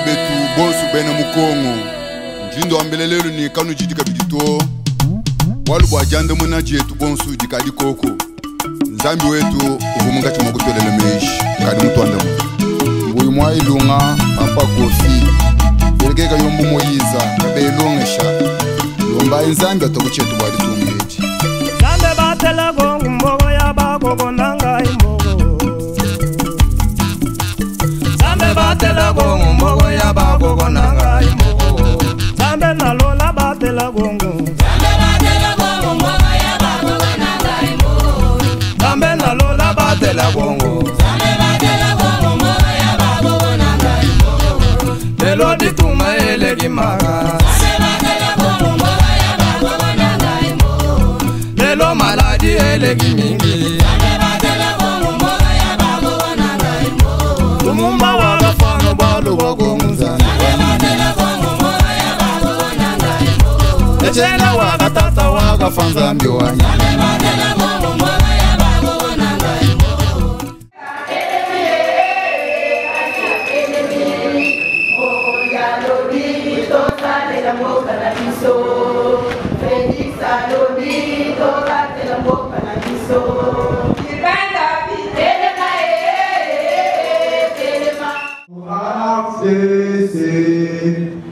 betu bonsu bena mukongo njindo ambelelelo ni kanu jidika bidito walu bwajande muna jetu bonsu jikadi koko nzambi wetu uvumunga chuma kutolele meishi kadi mutwanda uyu mwa ilunga papa kofi belgeka yombu moyiza kabelongesha yomba nzambi atakuchetu bwali tumbeji zambe batela gongu mbogo ya bagogo nanga imbogo zambe batela gongu mbogo ya bagogo nanga imbogo zambe nalola batela gongu zambe batela gongu mbogo ya bagogo nanga imbogo zambe nalola batela gongu zambe batela gongu mbogo ya bagogo nanga imbogo lelo dituma elegi maga lelo maladi elegi mingi lumumba wagafano balu wagonzani echena wagatata wagafanza mbiwanyi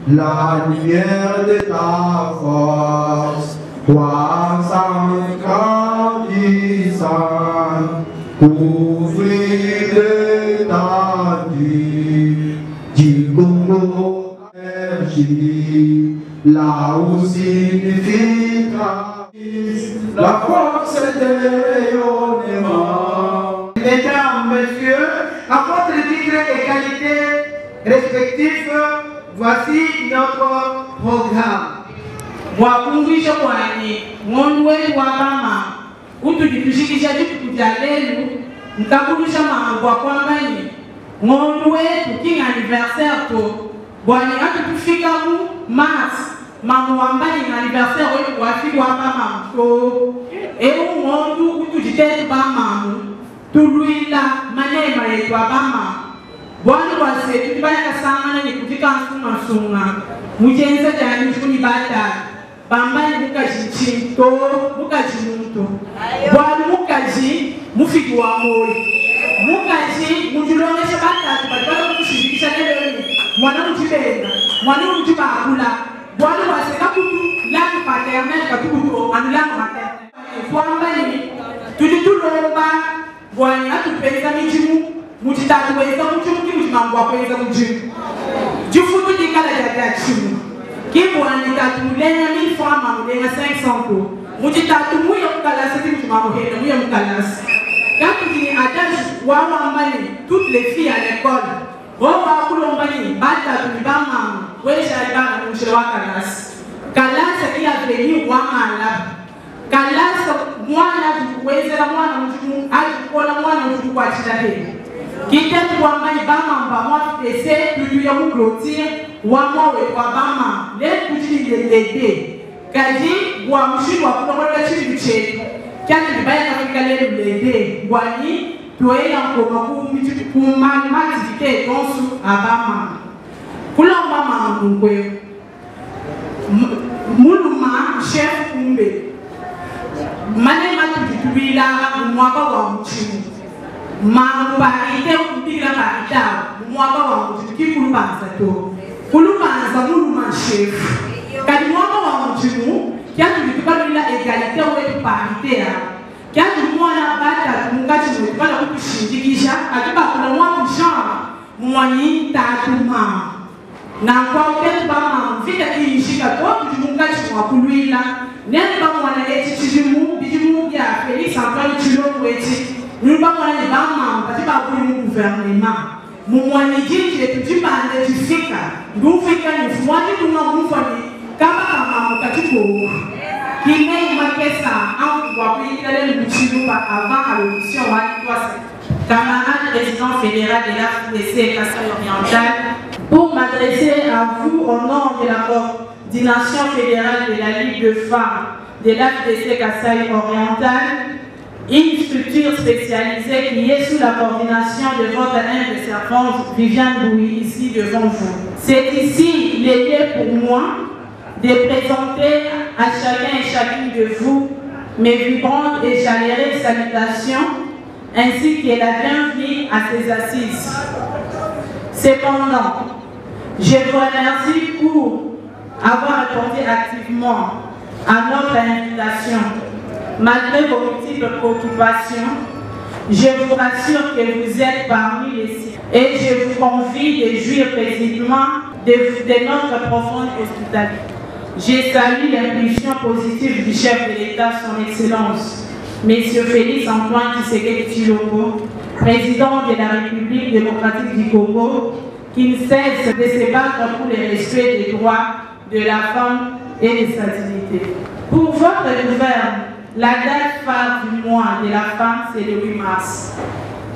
La lumière de ta force, toi ensemble grandissant, ouvrir de ta vie, du Congo énergie, là où signifie la force de rayonnement. Mesdames, messieurs, à votre titre et qualité respectifs, voici notre programme. Mwakumbusha kwani ng'ondo wetu wa mama utujitushikisha tukuja lelu mkakumbusha mambo kwamba ni ng'ondo wetu king anniversaire to bwani atufika mu mars mamu ambaye ni anniversaire wetu wafika wa mama to ng'ondo utujitetu ba mamu tuluila manema yetu wa mama bwana wase tutibaya kasanga ni kutika nsuma sunga mujenza cyane kuni bata bambani mukaji to mukaji muntu bwana mukaji mufiki wa moyo mukaji mujulongesha bata bata kushirikisha lelo mwana mutibenda mwana mutibakula bwana wase kakutu la paternel katukutu anula maternel kwamba ni tulitulomba bwana atupenda mijimu mutitatu weza muchimu kimuchimangu wakweza mujimu jifutu jikala jata chimu kibwani tatu mulenya 1000 francs mamulenga 500 ko mutitatu muyo mukalasi kimuchimangu hena muyo mukalasi katu kini adage wawa ambani toutes les filles à l'école wawa kulombani batatu ni bamamu wesha ibana mumushira wa kalasi kalasi kia veni wamala kalasi mwana tukwezera mwana muchimu ajikola mwana muchimu kwa chitaheli kitatu wambaye bama mbamwa ese tutuya mu clôture wamwa we kwa bama le kutili lede kaji wa mshindo wa kunomola chini chetu kyati baya kafika lele lede gwani toya ngoma ku activité donsu abama kulomba mama ngwe muluma chef kumbe mane matutubila mwaka wa mchimu mambarite kupiga barita mwaka wa mjiki kulubanza to kulubanza muluma chef kadi mwaka wa mjimu kyatu bitukalila egalite wetu parité ya kyatu mwana bata mungati mukala kutushindikisha akiba kuna mwana mshamba mwanyi tatu mama na kwa uketu bama mvita kiishika to mungati mwakulwila nene bamwana eti chijimu bijimu ya Felix Antoine Chilombo eti nous pas voir les mamans parce que pas pour le gouvernement mon moyen dit que tu vas aller jusqu'à nous fait que nous voyons tout le monde faire kama maman katuko qui n'est marqué ça en voit qu'il allait nous chier avant l'audition camarade président fédéral de l'AFDC Kasaï orientale pour m'adresser à vous au nom de la coordination fédérale de la Ligue de femmes de l'AFDC Kasaï orientale. une structure spécialisée qui est sous la coordination de votre humble servante Viviane Bouy, ici devant vous. C'est ici le lieu pour moi de présenter à chacun et chacune de vous mes vibrantes et chaleureuses salutations, ainsi que la bienvenue à ces assises. Cependant, je vous remercie pour avoir répondu activement à notre invitation. Malgré vos multiples préoccupations, je vous rassure que vous êtes parmi les siens et je vous convie de jouir paisiblement de notre profonde hospitalité. Je salue l'impulsion positive du chef de l'État, son Excellence, M. Félix Antoine Tshisekedi Tshilombo, président de la République démocratique du Congo, qui ne cesse de se battre pour le respect des droits de la femme et de sa dignité. Pour votre gouverne, la date phare du mois de la femme, c'est le 8 mars.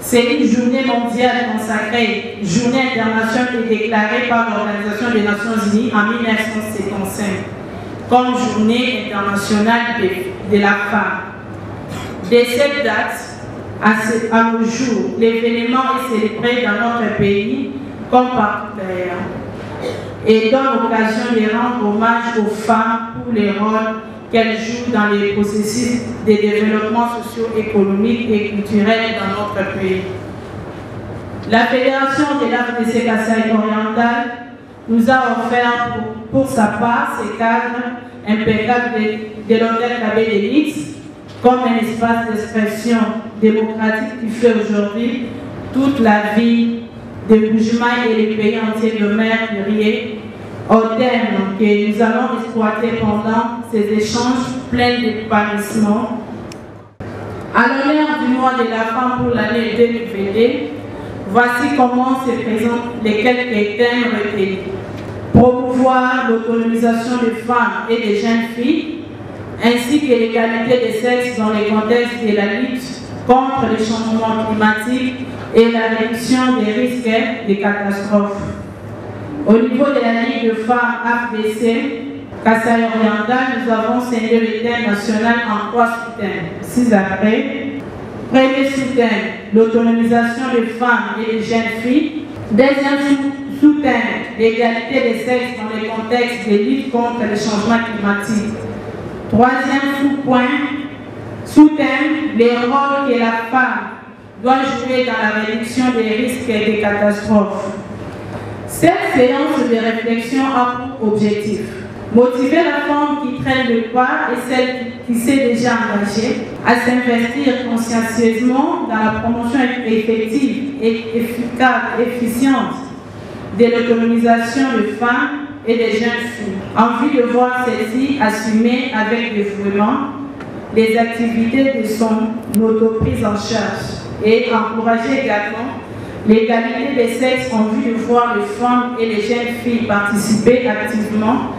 C'est une journée mondiale consacrée, journée internationale déclarée par l'Organisation des Nations Unies en 1975 comme journée internationale de la femme. De cette date à nos jours, l'événement est célébré dans notre pays comme partout d'ailleurs et donne l'occasion de rendre hommage aux femmes pour les rôles qu'elles jouent dans les processus de développement socio-économique et culturel dans notre pays. La Fédération de l'AFDC Kasaï orientale nous a offert pour sa part ces cadres impeccables de l'hôtel Kabé d'Élix comme un espace d'expression démocratique qui fait aujourd'hui toute la vie de Bujimaï et les pays entiers de mer riez au thème que nous allons exploiter pendant ces échanges pleins d'épanouissement. À l'honneur du mois de la femme pour l'année 2022, voici comment se présentent les quelques thèmes retenus. Promouvoir l'autonomisation des femmes et des jeunes filles, ainsi que l'égalité des sexes dans le contexte de la lutte contre les changements climatiques et la réduction des risques de catastrophes. Au niveau de la Ligue de femmes AFDC, Kasaï oriental, nous avons scindé le thème national en 3 sous-thèmes. 6 après. Premier sous-thème, l'autonomisation des femmes et des jeunes filles. Deuxième sous-thème, l'égalité des sexes dans le contexte de lutte contre les changements climatiques. Troisième sous-thème, les rôles que la femme doit jouer dans la réduction des risques et des catastrophes. Cette séance de réflexion a pour objectif motiver la femme qui traîne le pas et celle qui s'est déjà engagée à s'investir consciencieusement dans la promotion effective et efficiente de l'autonomisation des femmes et des jeunes filles, en vue de voir celles-ci assumer avec dévouement les activités de son autoprise en charge et encourager également l'égalité des sexes en vue de voir les femmes et les jeunes filles participer activement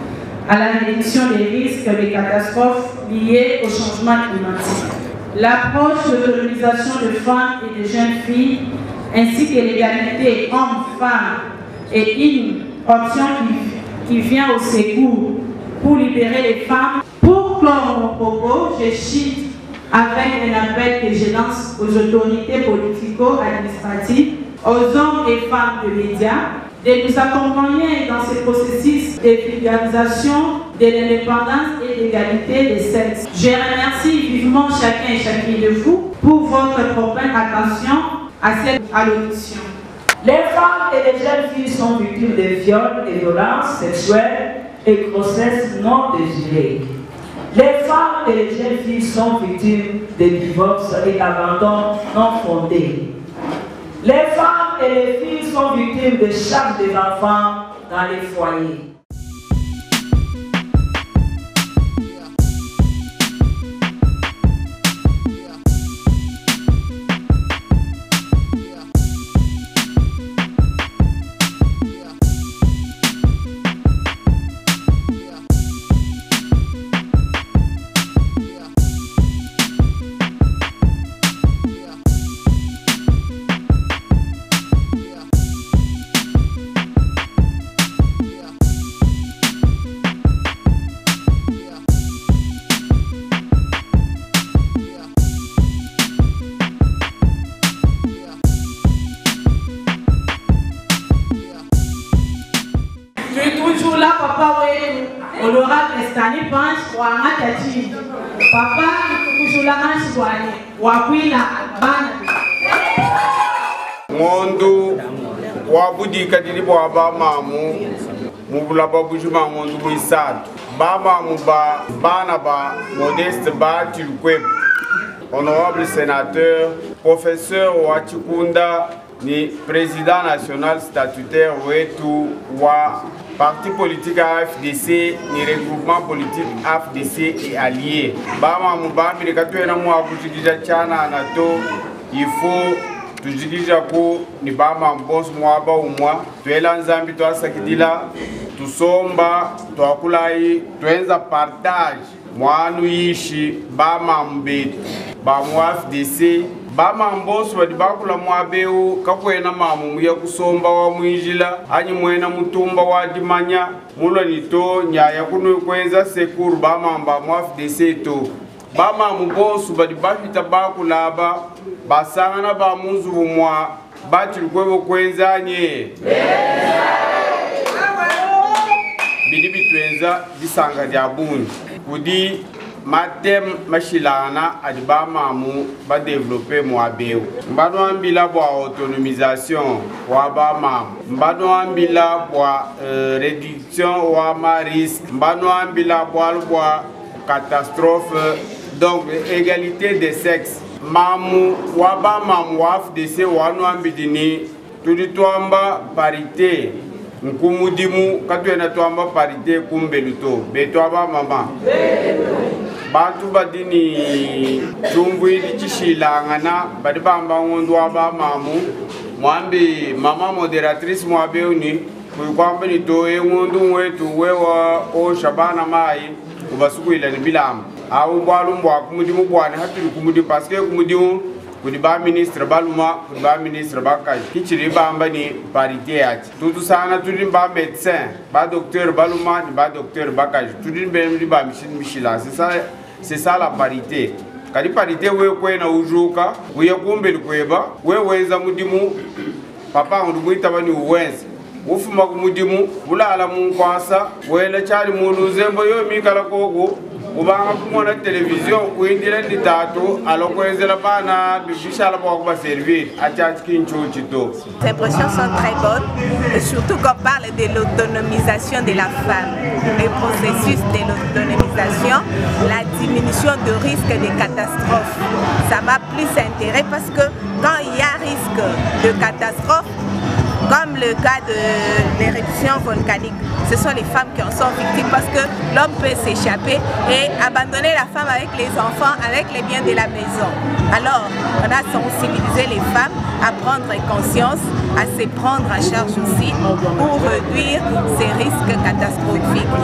à la réduction des risques des catastrophes liées au changement climatique. L'approche de l'autonomisation de femmes et de jeunes filles, ainsi que l'égalité hommes-femmes, est une option qui vient au secours pour libérer les femmes. Pour clore mon propos, je cite avec un appel que je lance aux autorités politico-administratives, aux hommes et femmes de médias, de nous accompagner dans ce processus de vulgarisation de l'indépendance et d'égalité des sexes. Je remercie vivement chacun et chacune de vous pour votre profonde attention à cette allocution. Les femmes et les jeunes filles sont victimes de viols et violences sexuelles et grossesses non désirées. Les femmes et les jeunes filles sont victimes de divorces et d'abandon non fondés. Les femmes et les filles sont victimes de charges des enfants dans les foyers. honorable Stani Punch wa Matati. Papa kujula ansi wani wakwila bana. Ngondo wabudi kadiri bwa mamu mubula babujuma ngondo bwisatu ba mamu ba bana ba Modeste ba Tilkweb. Honorable sénateur, professeur Wachikunda ni président national statutaire wetu wa parti politique AFDC ni regroupement politique AFDC et alliés. Bama mubambi katwena mwa kujikija chana anato ifo tujikija ko ni bama mbonso mwaba umwa twela nzambi twasakidila tusomba twakulai twenza partage mwanu yishi bama mbetu ba AFDC bama mboso badi bakula mwabeu kakwena mamu muya kusomba wa mwijila anyi mwena mutumba wa dimanya mulo nito nyaya kunu kwenza sekuru bama mba AFDC to bama mboso badi bakita bakula basangana ba munzu mwa bati lukwevo kwenza nye bidibi twenza disanga diabuni kudi matem machilana adiba mamu ba développer moabeu mbano ambila bwa autonomisation wa ba mamu mbano ambila bwa réduction wa ma risque mbano ambila bwa catastrophe donc égalité des sexes mamu wa ba mamu wa AFDC wa no ambidini tudi twamba parité nkumudimu katwena twamba parité kumbeluto betwaba mama bantu badini chumbuidi chishilangana badi bamba ngondo aba mamu mwambi mama moderatrice mwabeuni kuikwamba ni toe ngondo wetu wewa o Shabana mai ubasuku ila ni bilamu au bwalu mbwa kumudimu bwane hatuli kumudimu paske kumudimu kudi ba ministre baluma kudi ba ministre bakaji kichiri bamba ni parité yati tutu sana tudi ba médecin ba docteur baluma ni ba docteur bakaji tudi be ba michila c'est ça la parité kadi parité we kwena ujuka uye kumbeli kweba we wenza mudimu papa ngudumuita bani uwenza ufuma kumudimu bulala munkwasa wela chali muluzembo yo mikala koko ubanga kumona télévision uindile nditato alokwenzela bana bibishala bwa servir achachi kinchuchi to. Les impressions sont très bonnes et surtout qu'on parle de l'autonomisation de la femme, le processus de l'autonomisation, la diminution de risque de catastrophes. Ça m'a plus intérêt parce que quand il y a risque de catastrophe, comme le cas de l'éruption volcanique, ce sont les femmes qui en sont victimes parce que l'homme peut s'échapper et abandonner la femme avec les enfants, avec les biens de la maison. Alors, on a sensibilisé les femmes à prendre conscience, à se prendre en charge aussi pour réduire ces risques catastrophiques.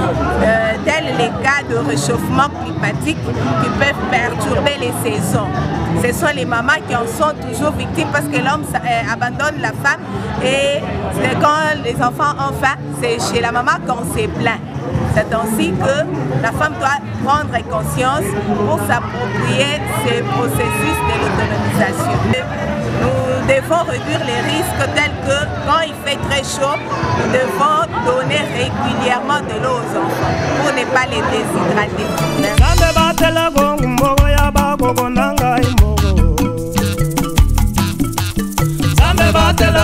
Tels les cas de réchauffement climatique qui peuvent perturber les saisons. Ce sont les mamans qui en sont toujours victimes parce que l'homme abandonne la femme et quand les enfants ont faim, c'est chez la maman qu'on se plaint. C'est ainsi que la femme doit prendre conscience pour s'approprier ce processus de l'autonomisation. Nous devons réduire les risques tels que quand il fait très chaud, nous devons donner régulièrement de l'eau aux enfants pour ne pas les déshydrater. Batela